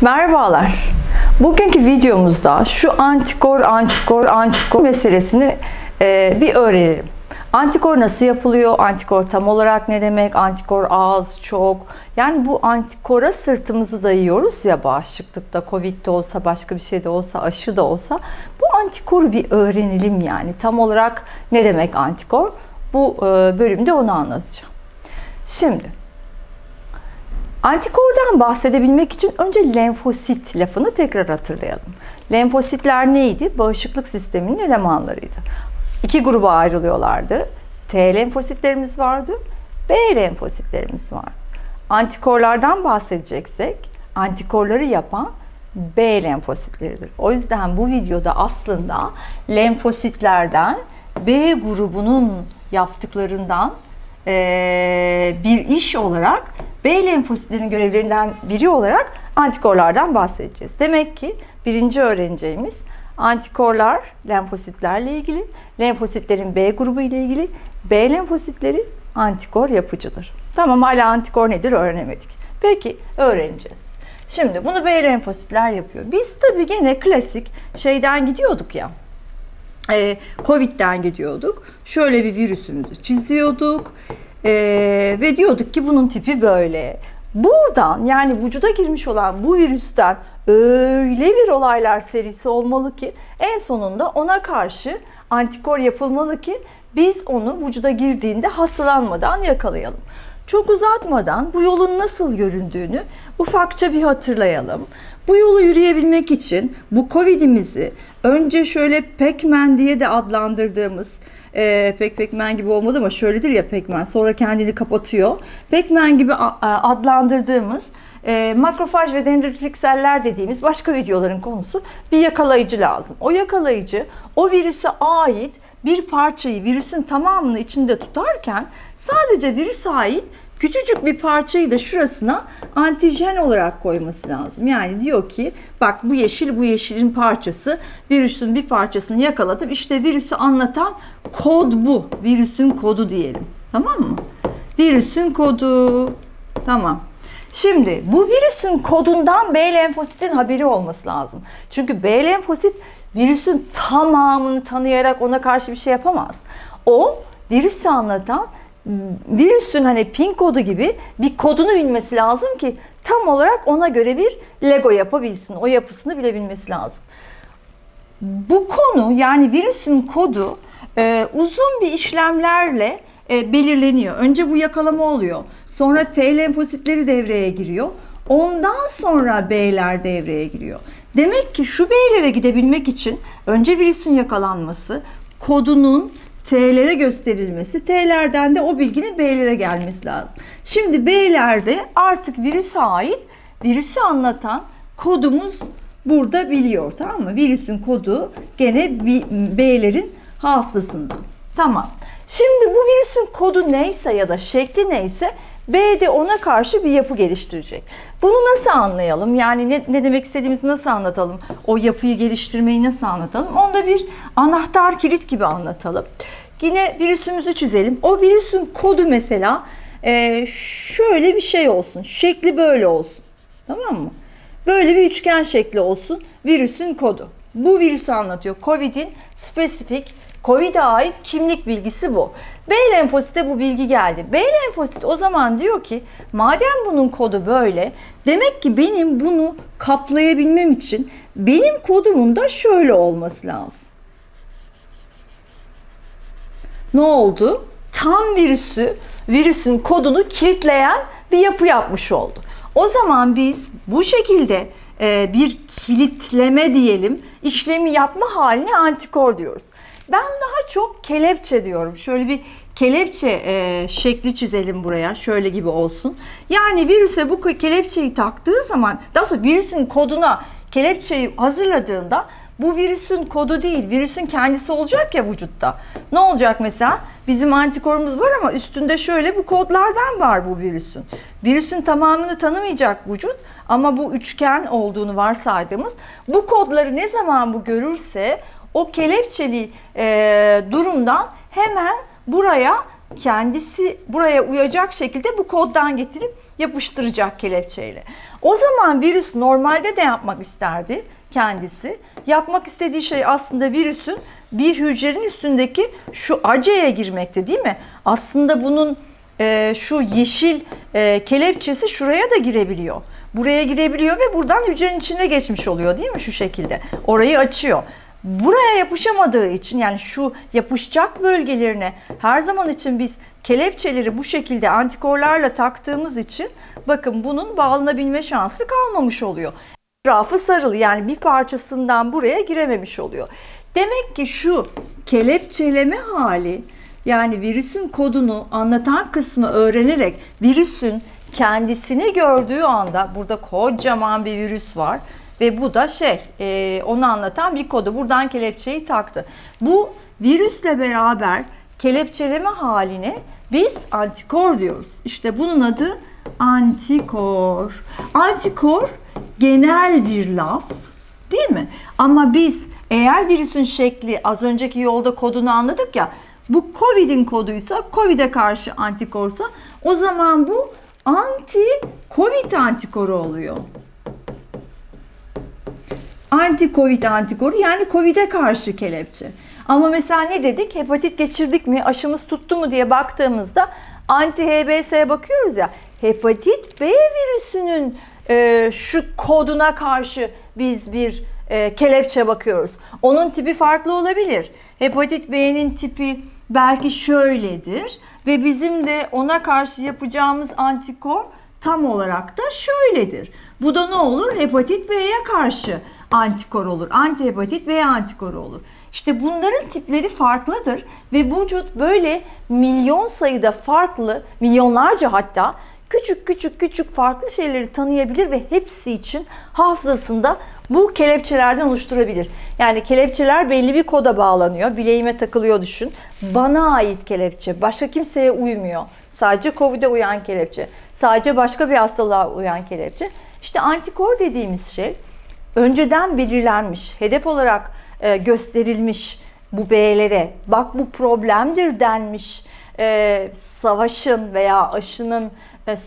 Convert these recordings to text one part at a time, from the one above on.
Merhabalar. Bugünkü videomuzda şu antikor meselesini bir öğrenelim. Antikor nasıl yapılıyor? Antikor tam olarak ne demek? Antikor az, çok. Yani bu antikora sırtımızı dayıyoruz ya, bağışıklıkta, Covid de olsa, başka bir şey de olsa, aşı da olsa. Bu antikoru bir öğrenelim yani. Tam olarak ne demek antikor? Bu bölümde onu anlatacağım. Şimdi antikordan bahsedebilmek için önce lenfosit lafını tekrar hatırlayalım. Lenfositler neydi? Bağışıklık sisteminin elemanlarıydı. İki gruba ayrılıyorlardı. T lenfositlerimiz vardı, B lenfositlerimiz var. Antikorlardan bahsedeceksek, antikorları yapan B lenfositleridir. O yüzden bu videoda aslında lenfositlerden, B grubunun yaptıklarından bir iş olarak, B lenfositlerin görevlerinden biri olarak antikorlardan bahsedeceğiz. Demek ki birinci öğreneceğimiz antikorlar lenfositlerle ilgili, lenfositlerin B grubu ile ilgili, B lenfositleri antikor yapıcıdır. Tamam, hala antikor nedir öğrenemedik. Peki öğreneceğiz. Şimdi bunu B lenfositler yapıyor. Biz tabii gene klasik şeyden gidiyorduk ya. Covid'den gidiyorduk. Şöyle bir virüsümüzü çiziyorduk. Ve diyorduk ki bunun tipi böyle. Buradan, yani vücuda girmiş olan bu virüsten öyle bir olaylar serisi olmalı ki en sonunda ona karşı antikor yapılmalı ki biz onu vücuda girdiğinde hastalanmadan yakalayalım. Çok uzatmadan bu yolun nasıl göründüğünü ufakça bir hatırlayalım. Bu yolu yürüyebilmek için bu Covid'imizi önce şöyle Pac-Man diye de adlandırdığımız, pek Pac-Man gibi olmadı ama şöyledir ya Pac-Man, sonra kendini kapatıyor. Pac-Man gibi adlandırdığımız makrofaj ve dendritik seller dediğimiz başka videoların konusu bir yakalayıcı lazım. O yakalayıcı o virüse ait bir parçayı, virüsün tamamını içinde tutarken sadece virüse ait küçücük bir parçayı da şurasına antijen olarak koyması lazım. Yani diyor ki bak bu yeşil, bu yeşilin parçası, virüsün bir parçasını yakaladım. İşte virüsü anlatan kod bu. Virüsün kodu diyelim. Tamam mı? Virüsün kodu. Tamam. Şimdi bu virüsün kodundan B lenfositin haberi olması lazım. Çünkü B lenfosit virüsün tamamını tanıyarak ona karşı bir şey yapamaz. O virüsü anlatan, virüsün hani pin kodu gibi bir kodunu bilmesi lazım ki tam olarak ona göre bir Lego yapabilsin. O yapısını bilebilmesi lazım. Bu konu, yani virüsün kodu uzun bir işlemlerle belirleniyor. Önce bu yakalama oluyor. Sonra T lenfositleri devreye giriyor. Ondan sonra B'ler devreye giriyor. Demek ki şu B'lere gidebilmek için önce virüsün yakalanması, kodunun T'lere gösterilmesi, T'lerden de o bilginin B'lere gelmesi lazım. Şimdi B'lerde artık virüse ait, virüsü anlatan kodumuz burada biliyor, tamam mı? Virüsün kodu gene B'lerin hafızasında. Tamam. Şimdi bu virüsün kodu neyse ya da şekli neyse B de ona karşı bir yapı geliştirecek. Bunu nasıl anlayalım? Yani ne demek istediğimizi nasıl anlatalım? O yapıyı geliştirmeyi nasıl anlatalım? Onu da bir anahtar kilit gibi anlatalım. Yine virüsümüzü çizelim. O virüsün kodu mesela şöyle bir şey olsun. Şekli böyle olsun. Tamam mı? Böyle bir üçgen şekli olsun. Virüsün kodu. Bu virüsü anlatıyor. Covid'in spesifik, Covid'e ait kimlik bilgisi bu. B lenfosite bu bilgi geldi. B lenfosit o zaman diyor ki madem bunun kodu böyle, demek ki benim bunu kaplayabilmem için benim kodumun da şöyle olması lazım. Ne oldu? Tam virüsün kodunu kilitleyen bir yapı yapmış oldu. O zaman biz bu şekilde bir kilitleme diyelim, işlemi yapma haline antikor diyoruz. Ben daha çok kelepçe diyorum. Şöyle bir kelepçe şekli çizelim buraya. Şöyle gibi olsun. Yani virüse bu kelepçeyi taktığı zaman, daha sonra virüsün koduna kelepçeyi hazırladığında bu virüsün kodu değil, virüsün kendisi olacak ya vücutta. Ne olacak mesela? Bizim antikorumuz var ama üstünde şöyle bu kodlardan var bu virüsün. Virüsün tamamını tanımayacak vücut ama bu üçgen olduğunu varsaydığımız bu kodları ne zaman bu görürse o kelepçeli durumdan hemen buraya kendisi buraya uyacak şekilde bu koddan getirip yapıştıracak kelepçeyle. O zaman virüs normalde de yapmak isterdi kendisi. Yapmak istediği şey aslında virüsün bir hücrenin üstündeki şu ACE'ye girmekte, değil mi? Aslında bunun şu yeşil kelepçesi şuraya da girebiliyor. Buraya girebiliyor ve buradan hücrenin içine geçmiş oluyor, değil mi? Şu şekilde. Orayı açıyor. Buraya yapışamadığı için, yani şu yapışacak bölgelerine her zaman için biz kelepçeleri bu şekilde antikorlarla taktığımız için bakın bunun bağlanabilme şansı kalmamış oluyor. Etrafı sarılı, yani bir parçasından buraya girememiş oluyor. Demek ki şu kelepçeleme hali, yani virüsün kodunu anlatan kısmı öğrenerek virüsün kendisini gördüğü anda, burada kocaman bir virüs var ve bu da onu anlatan bir kodu. Buradan kelepçeyi taktı. Bu virüsle beraber kelepçeleme haline biz antikor diyoruz. İşte bunun adı antikor. Antikor genel bir laf, değil mi? Ama biz eğer virüsün şekli, az önceki yolda kodunu anladık ya, bu Covid'in koduysa, Covid'e karşı antikorsa, o zaman bu anti-Covid antikoru oluyor. Anti-Covid antikoru, yani Covid'e karşı kelepçe. Ama mesela ne dedik? Hepatit geçirdik mi, aşımız tuttu mu diye baktığımızda anti-HBS'ye bakıyoruz ya. Hepatit B virüsünün şu koduna karşı biz bir kelepçe bakıyoruz. Onun tipi farklı olabilir. Hepatit B'nin tipi belki şöyledir ve bizim de ona karşı yapacağımız antikor tam olarak da şöyledir. Bu da ne olur? Hepatit B'ye karşı antikor olur. Antihepatit B antikoru olur. İşte bunların tipleri farklıdır ve bu vücut böyle milyon sayıda farklı, milyonlarca hatta küçük farklı şeyleri tanıyabilir ve hepsi için hafızasında bu kelepçelerden oluşturabilir. Yani kelepçeler belli bir koda bağlanıyor. Bileğime takılıyor düşün. Bana ait kelepçe. Başka kimseye uymuyor. Sadece Covid'e uyan kelepçe. Sadece başka bir hastalığa uyan kelepçe. İşte antikor dediğimiz şey önceden belirlenmiş, hedef olarak gösterilmiş bu B'lere. Bak bu problemdir denmiş. Savaşın veya aşının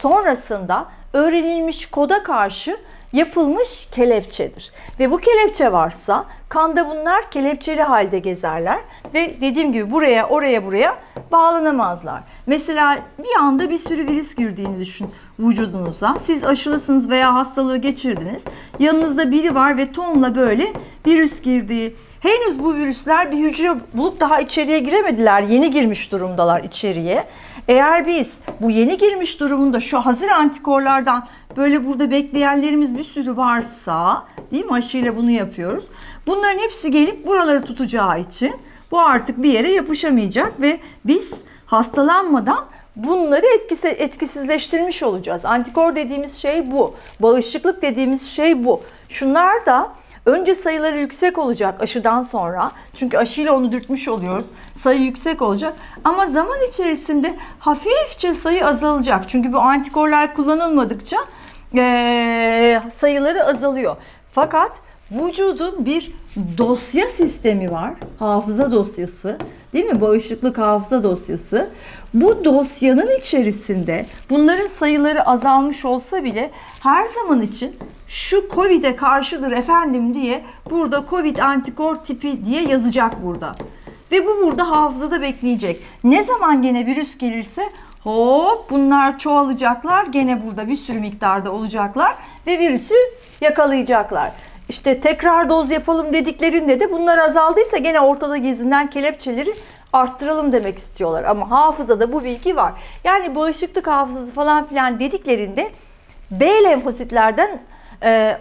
sonrasında öğrenilmiş koda karşı yapılmış kelepçedir. Ve bu kelepçe varsa kanda bunlar kelepçeli halde gezerler ve dediğim gibi buraya buraya bağlanamazlar. Mesela bir anda bir sürü virüs girdiğini düşün vücudunuza. Siz aşılısınız veya hastalığı geçirdiniz. Yanınızda biri var ve tonla böyle virüs girdi. Henüz bu virüsler bir hücre bulup daha içeriye giremediler. Yeni girmiş durumdalar içeriye. Eğer biz bu yeni girmiş durumunda şu hazır antikorlardan böyle burada bekleyenlerimiz bir sürü varsa, değil mi? Aşıyla bunu yapıyoruz. Bunların hepsi gelip buraları tutacağı için bu artık bir yere yapışamayacak ve biz hastalanmadan bunları etkisizleştirmiş olacağız. Antikor dediğimiz şey bu. Bağışıklık dediğimiz şey bu. Şunlar da önce sayıları yüksek olacak aşıdan sonra. Çünkü aşıyla onu dürtmüş oluyoruz. Sayı yüksek olacak. Ama zaman içerisinde hafifçe sayı azalacak. Çünkü bu antikorlar kullanılmadıkça sayıları azalıyor. Fakat vücudun bir dosya sistemi var. Hafıza dosyası. Değil mi? Bağışıklık hafıza dosyası. Bu dosyanın içerisinde bunların sayıları azalmış olsa bile her zaman için şu Covid'e karşıdır efendim diye burada Covid antikor tipi diye yazacak burada. Ve bu burada hafızada bekleyecek. Ne zaman gene virüs gelirse hop bunlar çoğalacaklar. Gene burada bir sürü miktarda olacaklar ve virüsü yakalayacaklar. İşte tekrar doz yapalım dediklerinde de bunlar azaldıysa gene ortada gezinen kelepçeleri arttıralım demek istiyorlar. Ama hafızada bu bilgi var. Yani bağışıklık hafızası falan filan dediklerinde B lenfositlerden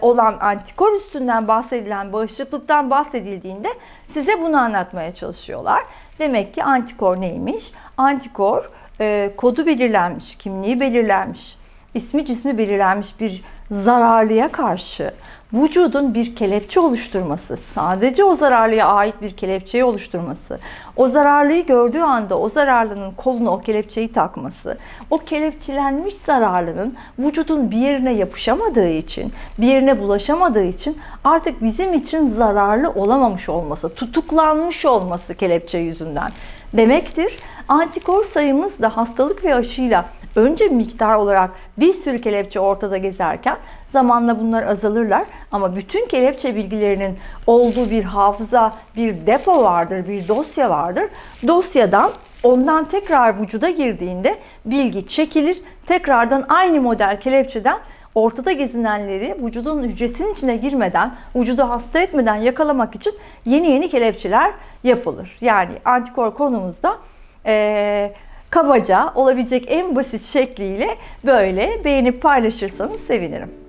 olan antikor üstünden bahsedilen bağışıklıktan bahsedildiğinde size bunu anlatmaya çalışıyorlar. Demek ki antikor neymiş? Antikor kodu belirlenmiş, kimliği belirlenmiş, ismi cismi belirlenmiş bir zararlıya karşı vücudun bir kelepçe oluşturması, sadece o zararlıya ait bir kelepçeyi oluşturması, o zararlıyı gördüğü anda o zararlının koluna o kelepçeyi takması, o kelepçelenmiş zararlının vücudun bir yerine yapışamadığı için, bir yerine bulaşamadığı için artık bizim için zararlı olamamış olması, tutuklanmış olması kelepçe yüzünden. demektir. Antikor sayımız da hastalık ve aşıyla önce miktar olarak bir sürü kelepçe ortada gezerken zamanla bunlar azalırlar. Ama bütün kelepçe bilgilerinin olduğu bir hafıza, bir depo vardır, bir dosya vardır. Dosyadan ondan tekrar vücuda girdiğinde bilgi çekilir. Tekrardan aynı model kelepçeden ortada gezinenleri vücudun hücresinin içine girmeden, vücudu hasta etmeden yakalamak için yeni kelepçeler yapılır. Yani antikor konumuzda kabaca olabilecek en basit şekliyle böyle beğenip paylaşırsanız sevinirim.